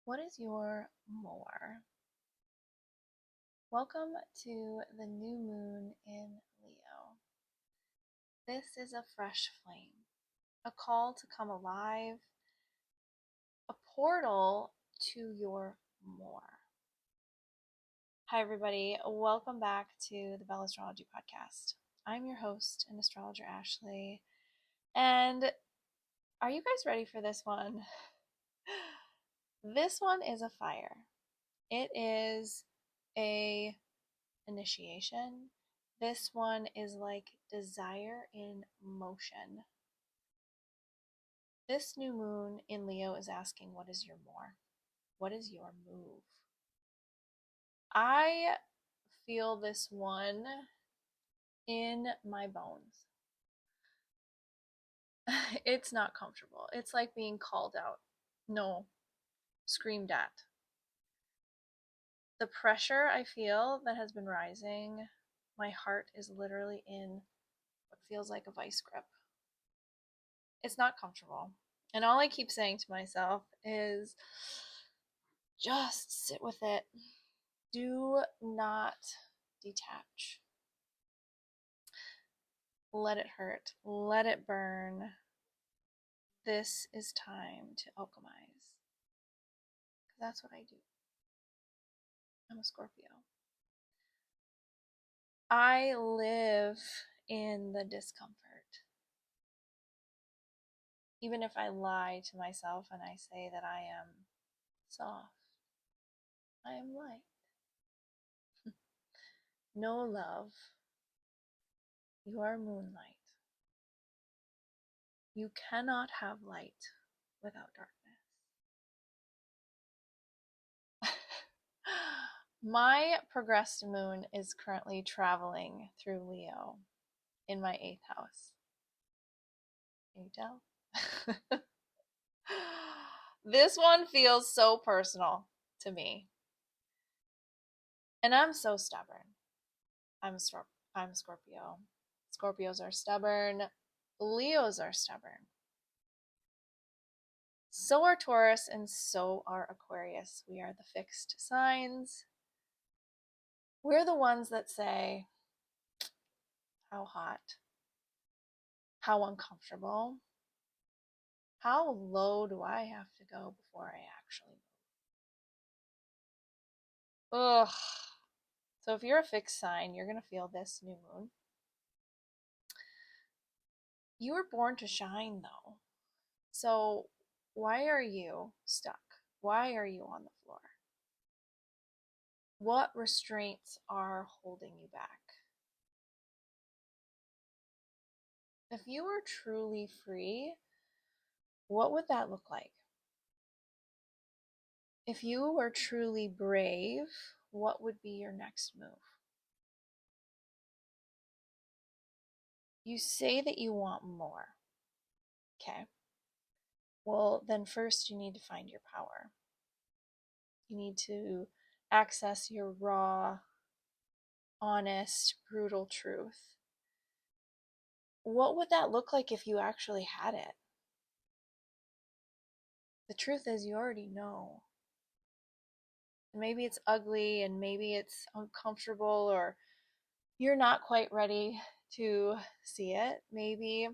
What is your more? Welcome to the new moon in Leo. This is a fresh flame, a call to come alive, a portal to your more. Hi, everybody. Welcome back to the Bell Astrology Podcast. I'm your host and astrologer, Ashley. And are you guys ready for this one? This one is a fire. It is a initiation. This one is like desire in motion. This new moon in Leo is asking, what is your more? What is your move? I feel this one in my bones. It's not comfortable. It's like being called out. No, screamed at. The pressure I feel that has been rising, my heart is literally in what feels like a vice grip. It's not comfortable. And all I keep saying to myself is just sit with it. Do not detach. Let it hurt. Let it burn. This is time to alchemize. Because that's what I do. I'm a Scorpio. I live in the discomfort. Even if I lie to myself and I say that I am soft, I am light. No love. You are moonlight. You cannot have light without darkness. My progressed moon is currently traveling through Leo in my 8th house. Can you tell? This one feels so personal to me. And I'm so stubborn. I'm a Scorpio. Scorpios are stubborn. Leos are stubborn. So are Taurus and so are Aquarius. We are the fixed signs. We're the ones that say, how hot, how uncomfortable, how low do I have to go before I actually move? Ugh. So if you're a fixed sign, you're going to feel this new moon. You were born to shine, though. So why are you stuck? Why are you on the floor? What restraints are holding you back? If you were truly free, what would that look like? If you were truly brave, what would be your next move? You say that you want more. Okay. Well, then first you need to find your power. You need to access your raw, honest, brutal truth. What would that look like if you actually had it? The truth is, you already know. Maybe it's ugly and maybe it's uncomfortable, or you're not quite ready to see it. Maybe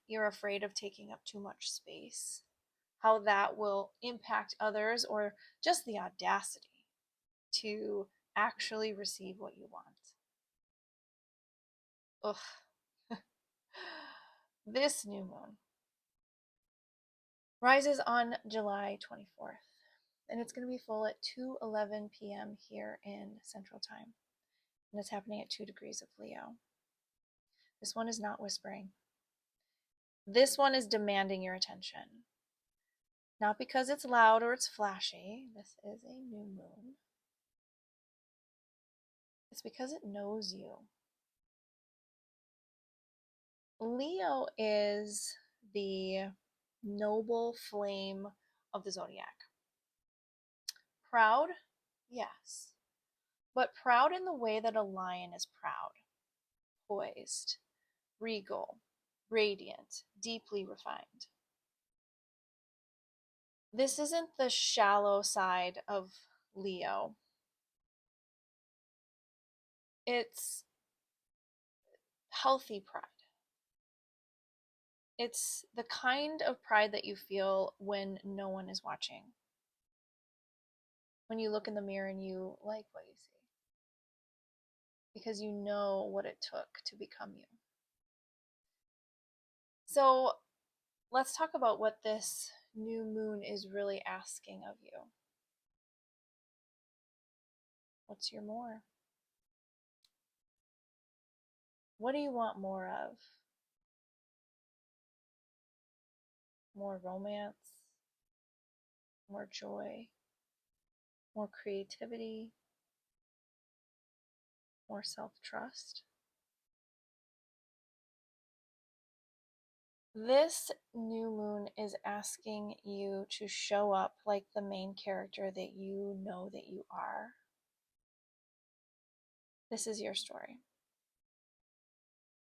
you're afraid of taking up too much space, how that will impact others, or just the audacity to actually receive what you want. Ugh. This new moon rises on July 24th, and it's going to be full at 2:11 p.m. here in Central Time, and it's happening at 2 degrees of Leo. This one is not whispering. This one is demanding your attention. Not because it's loud or it's flashy. This is a new moon. It's because it knows you. Leo is the noble flame of the zodiac. Proud? Yes. But proud in the way that a lion is proud. Poised, regal, radiant, deeply refined. This isn't the shallow side of Leo. It's healthy pride. It's the kind of pride that you feel when no one is watching. When you look in the mirror and you like what you see. Because you know what it took to become you. So let's talk about what this new moon is really asking of you. What's your more? What do you want more of? More romance, more joy, more creativity, more self-trust. This new moon is asking you to show up like the main character that you know that you are. This is your story.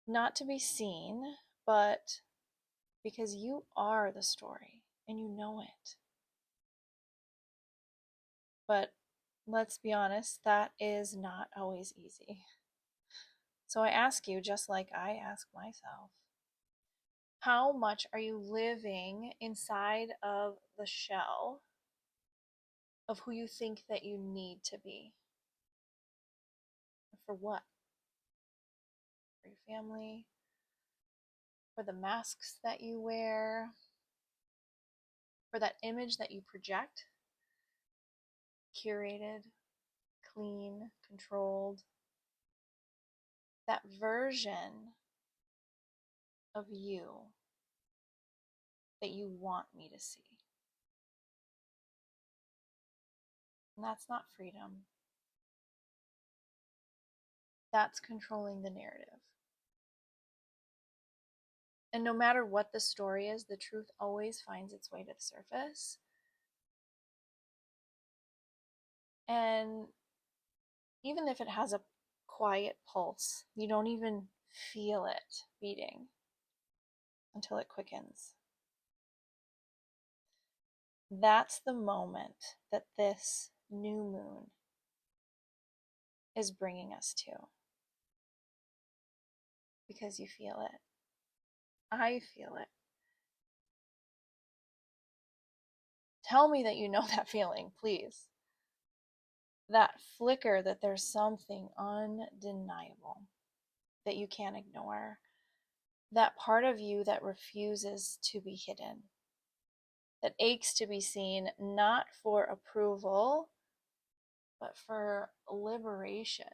Not to be seen, but because you are the story and you know it. But let's be honest, that is not always easy. So I ask you, just like I ask myself, how much are you living inside of the shell of who you think that you need to be? For what? For your family? For the masks that you wear? For that image that you project? Curated, clean, controlled. That version of you that you want me to see. And that's not freedom. That's controlling the narrative. And no matter what the story is, the truth always finds its way to the surface. And even if it has a quiet pulse, you don't even feel it beating until it quickens. That's the moment that this new moon is bringing us to. Because you feel it. I feel it. Tell me that you know that feeling, please. That flicker that there's something undeniable that you can't ignore. That part of you that refuses to be hidden. That aches to be seen, not for approval, but for liberation.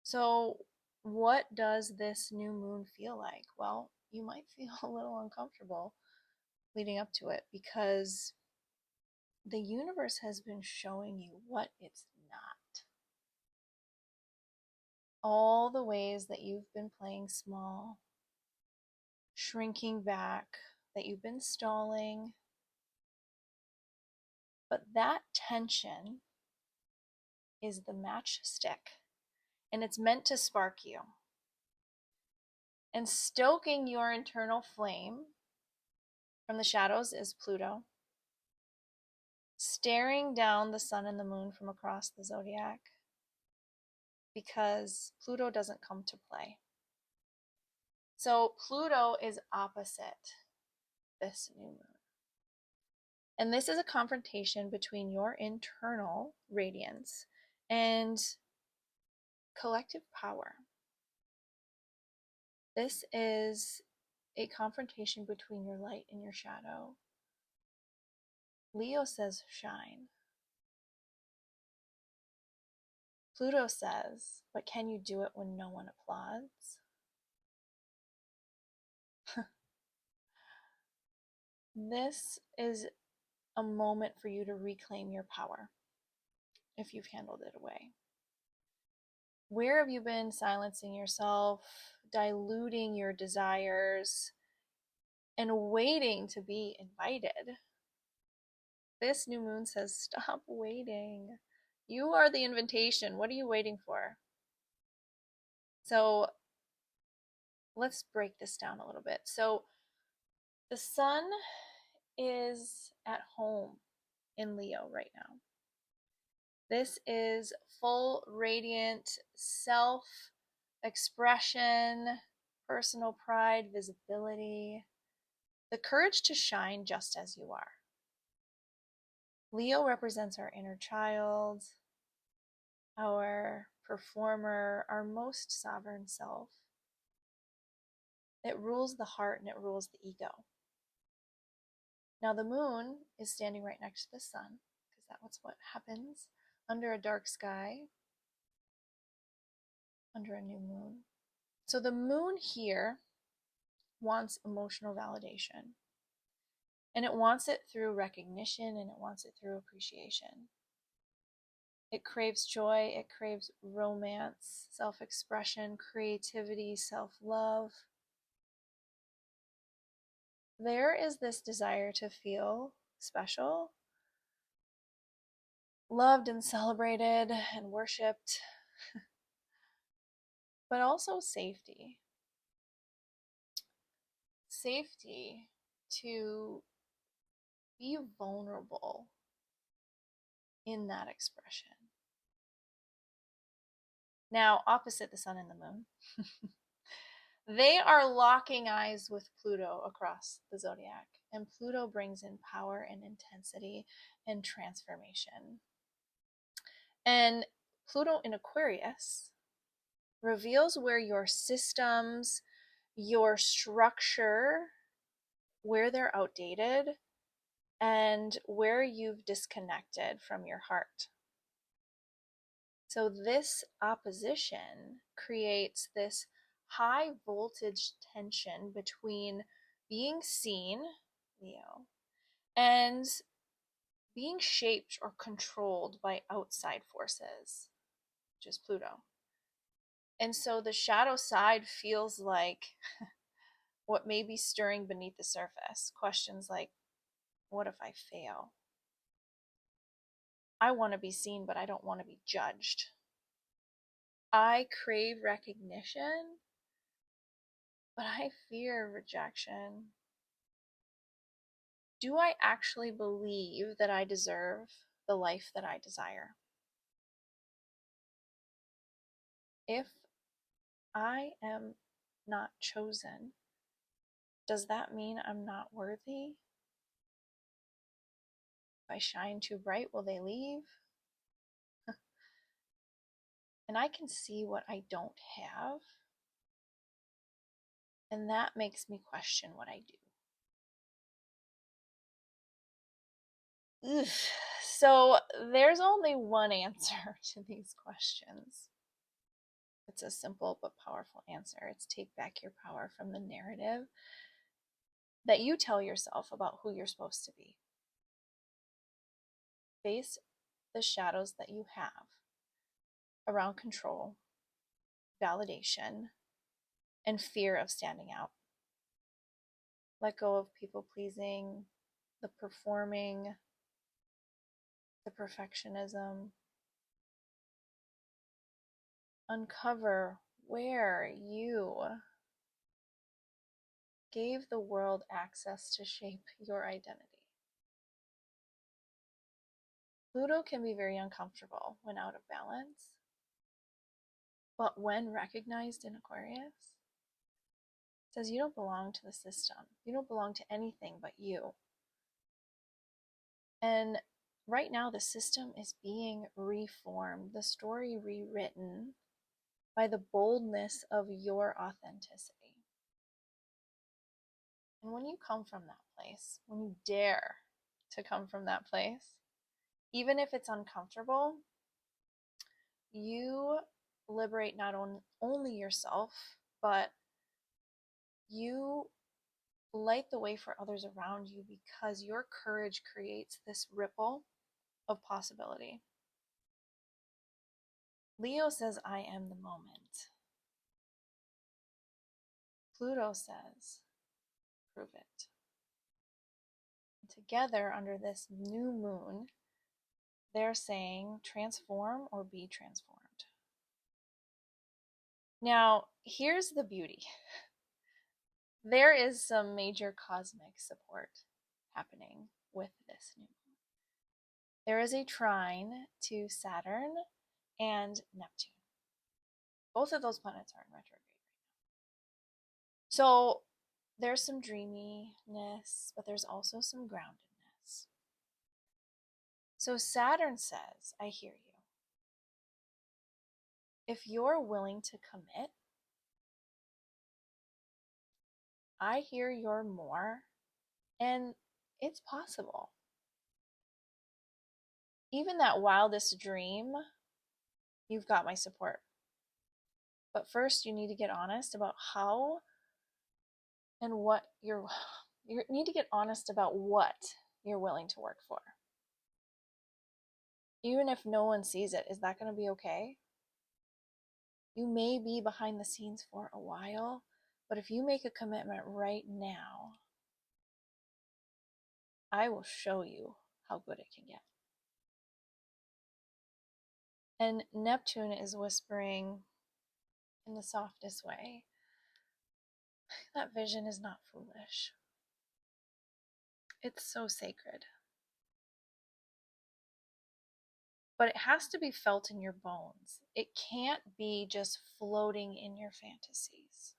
So, what does this new moon feel like? Well, you might feel a little uncomfortable leading up to it because the universe has been showing you what it's not. All the ways that you've been playing small, shrinking back, that you've been stalling. But that tension is the matchstick, and it's meant to spark you. And stoking your internal flame from the shadows is Pluto, staring down the sun and the moon from across the zodiac, because Pluto doesn't come to play. So Pluto is opposite this new moon. And this is a confrontation between your internal radiance and collective power. This is a confrontation between your light and your shadow. Leo says shine. Pluto says, but can you do it when no one applauds? This is a moment for you to reclaim your power if you've handled it away. Where have you been silencing yourself, diluting your desires, and waiting to be invited? This new moon says, stop waiting. You are the invitation. What are you waiting for? So let's break this down a little bit. So the sun is at home in Leo right now. This is full, radiant self expression, personal pride, visibility, the courage to shine just as you are. Leo represents our inner child, our performer, our most sovereign self. It rules the heart and it rules the ego. Now the moon is standing right next to the sun, because that's what happens under a dark sky, under a new moon. So the moon here wants emotional validation. And it wants it through recognition, and it wants it through appreciation. It craves joy, it craves romance, self-expression, creativity, self-love. There is this desire to feel special, loved and celebrated and worshipped, but also safety. Safety to be vulnerable in that expression. Now, opposite the sun and the moon, they are locking eyes with Pluto across the zodiac. And Pluto brings in power and intensity and transformation. And Pluto in Aquarius reveals where your systems, your structure, where they're outdated, and where you've disconnected from your heart. So this opposition creates this high voltage tension between being seen, Leo, and being shaped or controlled by outside forces, which is Pluto. And so the shadow side feels like what may be stirring beneath the surface. Questions like, what if I fail? I want to be seen, but I don't want to be judged. I crave recognition, but I fear rejection. Do I actually believe that I deserve the life that I desire? If I am not chosen, does that mean I'm not worthy? If I shine too bright, will they leave? And I can see what I don't have, and that makes me question what I do. Ugh. So there's only one answer to these questions. It's a simple but powerful answer. It's take back your power from the narrative that you tell yourself about who you're supposed to be. Face the shadows that you have around control, validation, and fear of standing out. Let go of people pleasing, the performing, the perfectionism. Uncover where you gave the world access to shape your identity. Pluto can be very uncomfortable when out of balance, but when recognized in Aquarius, it says you don't belong to the system. You don't belong to anything but you. And right now, the system is being reformed, the story rewritten by the boldness of your authenticity. And when you come from that place, when you dare to come from that place, even if it's uncomfortable, you liberate not only yourself, but you light the way for others around you, because your courage creates this ripple of possibility. Leo says, I am the moment. Pluto says, prove it. And together, under this new moon, they're saying, transform or be transformed. Now, here's the beauty. There is some major cosmic support happening with this new moon. There is a trine to Saturn and Neptune. Both of those planets are in retrograde right now. So there's some dreaminess, but there's also some groundedness. So Saturn says, I hear you. If you're willing to commit, I hear you're more, and it's possible. Even that wildest dream, you've got my support. But first, you need to get honest about how and what you need to get honest about what you're willing to work for. Even if no one sees it, is that going to be okay? You may be behind the scenes for a while, but if you make a commitment right now, I will show you how good it can get. And Neptune is whispering in the softest way, that vision is not foolish. It's so sacred. But it has to be felt in your bones. It can't be just floating in your fantasies.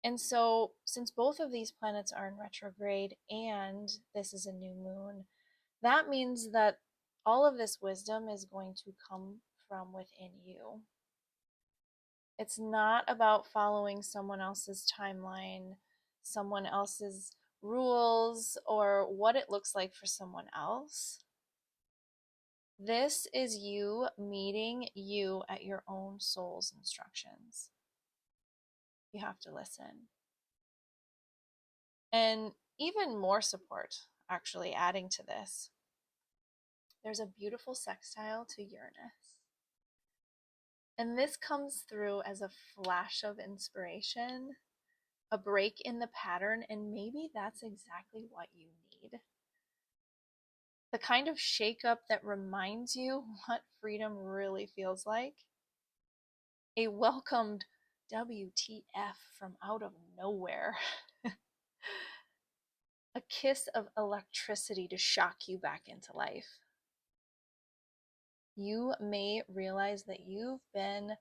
And so, since both of these planets are in retrograde and this is a new moon, that means that all of this wisdom is going to come from within you. It's not about following someone else's timeline, someone else's rules, or what it looks like for someone else. This is you meeting you at your own soul's instructions. You have to listen. And even more support, actually, adding to this. There's a beautiful sextile to Uranus. And this comes through as a flash of inspiration, a break in the pattern, and maybe that's exactly what you need. The kind of shakeup that reminds you what freedom really feels like. A welcomed WTF from out of nowhere. A kiss of electricity to shock you back into life. You may realize that you've been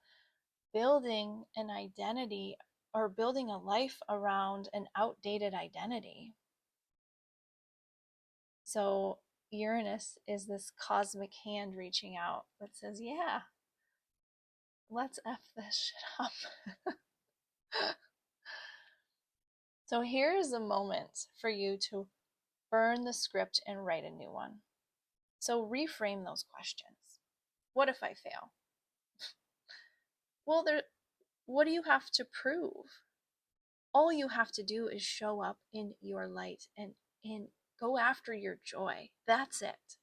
building an identity or building a life around an outdated identity. So Uranus is this cosmic hand reaching out that says, yeah, let's F this shit up. So here's a moment for you to burn the script and write a new one. So reframe those questions. What if I fail? Well, what do you have to prove? All you have to do is show up in your light and go after your joy. That's it.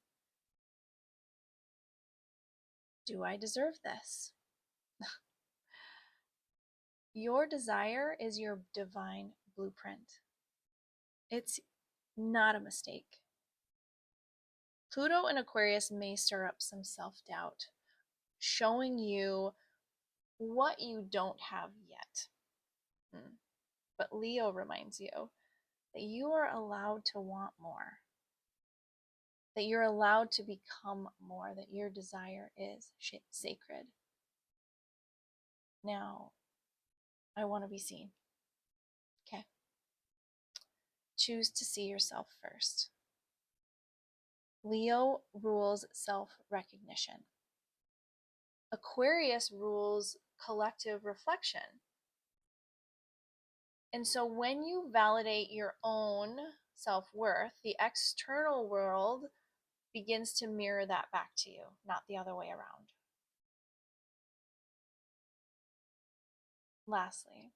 Do I deserve this? Your desire is your divine blueprint. It's not a mistake. Pluto in Aquarius may stir up some self-doubt, showing you what you don't have yet. But Leo reminds you that you are allowed to want more, that you're allowed to become more, that your desire is sacred. Now, I want to be seen. Okay. Choose to see yourself first. Leo rules self-recognition. Aquarius rules collective reflection. And so when you validate your own self-worth, the external world begins to mirror that back to you, not the other way around. Lastly,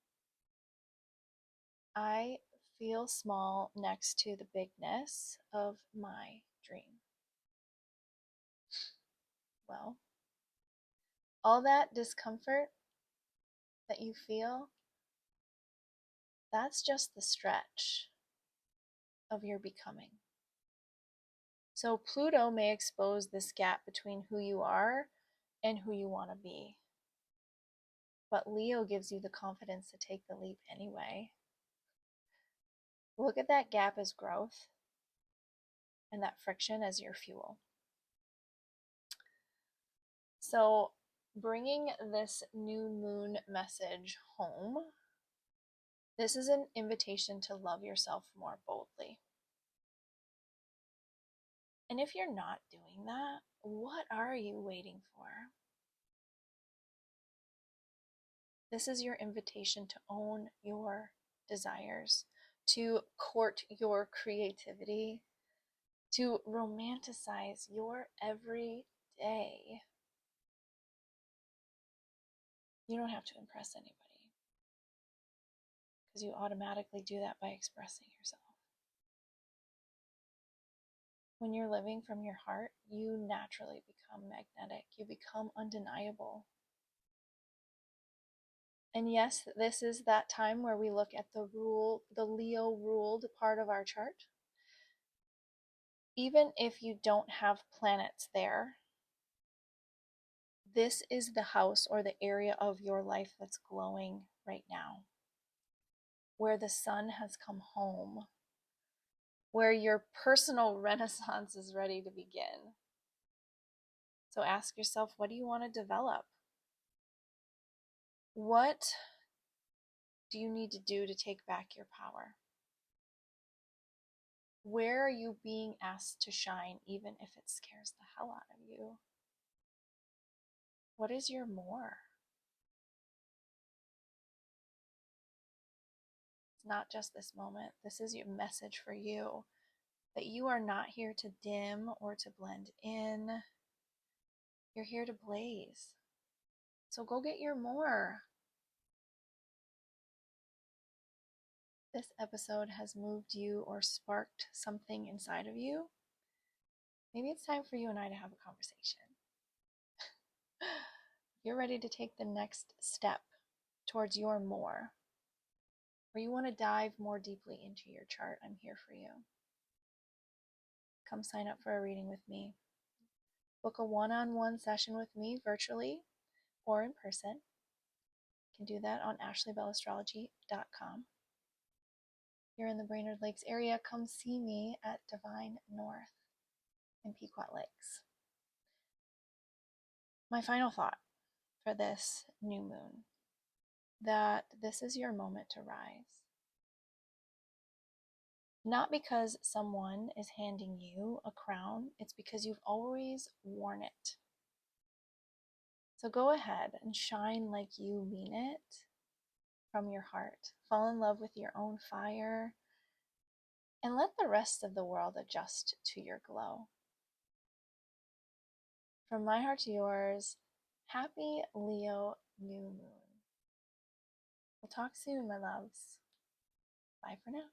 I feel small next to the bigness of my dream. Well, all that discomfort that you feel, that's just the stretch of your becoming. So Pluto may expose this gap between who you are and who you want to be. But Leo gives you the confidence to take the leap anyway. Look at that gap as growth and that friction as your fuel. So, bringing this new moon message home, this is an invitation to love yourself more boldly. And if you're not doing that, what are you waiting for? This is your invitation to own your desires, to court your creativity, to romanticize your every day. You don't have to impress anybody because you automatically do that by expressing yourself. When you're living from your heart, you naturally become magnetic. You become undeniable. And yes, this is that time where we look at the Leo ruled part of our chart. Even if you don't have planets there, this is the house or the area of your life that's glowing right now, where the sun has come home, where your personal renaissance is ready to begin. So ask yourself, what do you want to develop? What do you need to do to take back your power? Where are you being asked to shine, even if it scares the hell out of you? What is your more? It's not just this moment. This is your message for you, that you are not here to dim or to blend in. You're here to blaze. So go get your more. This episode has moved you or sparked something inside of you. Maybe it's time for you and I to have a conversation. You're ready to take the next step towards your more, or you want to dive more deeply into your chart. I'm here for you. Come sign up for a reading with me. Book a one-on-one session with me virtually or in person. You can do that on ashleybelastrology.com. If you're in the Brainerd Lakes area, come see me at Divine North in Pequot Lakes. My final thought for this new moon, that this is your moment to rise. Not because someone is handing you a crown, it's because you've always worn it. So go ahead and shine like you mean it from your heart. Fall in love with your own fire and let the rest of the world adjust to your glow. From my heart to yours, happy Leo new moon. We'll talk soon, my loves. Bye for now.